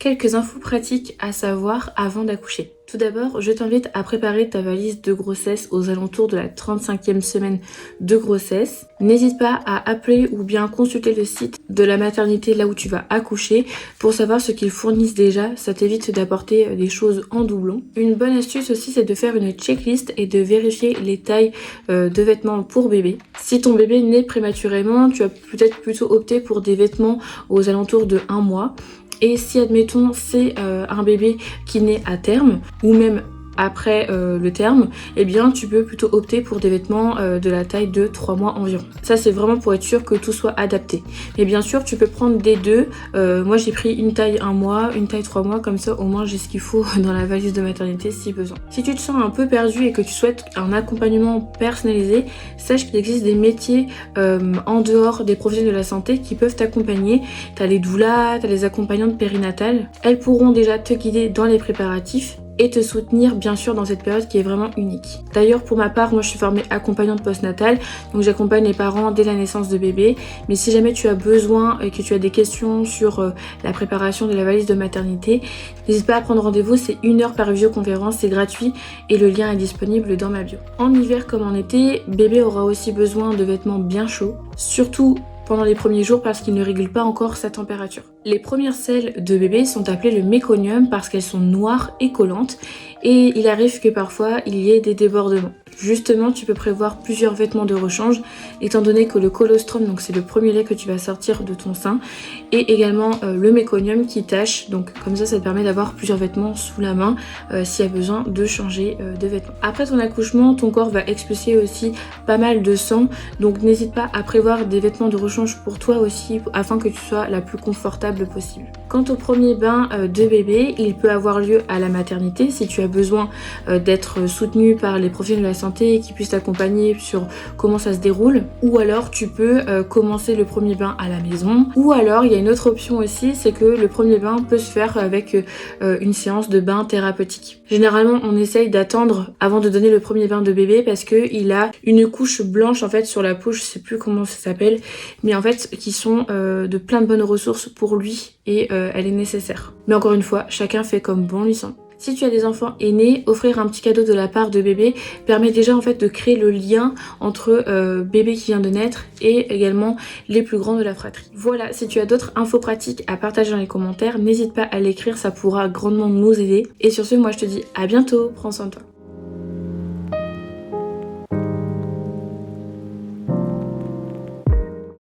Quelques infos pratiques à savoir avant d'accoucher. Tout d'abord, je t'invite à préparer ta valise de grossesse aux alentours de la 35e semaine de grossesse. N'hésite pas à appeler ou bien consulter le site de la maternité là où tu vas accoucher pour savoir ce qu'ils fournissent déjà. Ça t'évite d'apporter des choses en doublon. Une bonne astuce aussi, c'est de faire une checklist et de vérifier les tailles de vêtements pour bébé. Si ton bébé naît prématurément, tu vas peut-être plutôt opter pour des vêtements aux alentours de 1 mois. Et si admettons c'est un bébé qui naît à terme ou même après le terme, eh bien tu peux plutôt opter pour des vêtements de la taille de 3 mois environ. Ça c'est vraiment pour être sûr que tout soit adapté. Mais bien sûr tu peux prendre des deux. Moi j'ai pris une taille 1 mois, une taille 3 mois, comme ça au moins j'ai ce qu'il faut dans la valise de maternité si besoin. Si tu te sens un peu perdu et que tu souhaites un accompagnement personnalisé, sache qu'il existe des métiers en dehors des professionnels de la santé qui peuvent t'accompagner. T'as les doulas, t'as les accompagnantes périnatales. Elles pourront déjà te guider dans les préparatifs et te soutenir bien sûr dans cette période qui est vraiment unique. D'ailleurs pour ma part, moi je suis formée accompagnante postnatale, donc j'accompagne les parents dès la naissance de bébé, mais si jamais tu as besoin et que tu as des questions sur la préparation de la valise de maternité, n'hésite pas à prendre rendez-vous, c'est 1 heure par visioconférence, c'est gratuit et le lien est disponible dans ma bio. En hiver comme en été, bébé aura aussi besoin de vêtements bien chauds, surtout pendant les premiers jours parce qu'il ne régule pas encore sa température. Les premières selles de bébé sont appelées le méconium parce qu'elles sont noires et collantes et il arrive que parfois il y ait des débordements. Justement, tu peux prévoir plusieurs vêtements de rechange étant donné que le colostrum, donc c'est le premier lait que tu vas sortir de ton sein, et également le méconium qui tâche, donc comme ça te permet d'avoir plusieurs vêtements sous la main s'il y a besoin de changer de vêtements. Après ton accouchement, ton corps va expulser aussi pas mal de sang, donc n'hésite pas à prévoir des vêtements de rechange pour toi aussi afin que tu sois la plus confortable possible. Quant au premier bain de bébé, il peut avoir lieu à la maternité si tu as besoin d'être soutenu par les professionnels de la santé et qui puissent t'accompagner sur comment ça se déroule, ou alors tu peux commencer le premier bain à la maison, ou alors il y a une autre option aussi, c'est que le premier bain peut se faire avec une séance de bain thérapeutique. Généralement on essaye d'attendre avant de donner le premier bain de bébé parce que il a une couche blanche en fait sur la peau, je sais plus comment ça s'appelle, mais en fait qui sont de plein de bonnes ressources pour lui et elle est nécessaire. Mais encore une fois, chacun fait comme bon lui semble. Si tu as des enfants aînés, offrir un petit cadeau de la part de bébé permet déjà en fait de créer le lien entre bébé qui vient de naître et également les plus grands de la fratrie. Voilà, si tu as d'autres infos pratiques à partager dans les commentaires, n'hésite pas à l'écrire, ça pourra grandement nous aider. Et sur ce, moi je te dis à bientôt, prends soin de toi.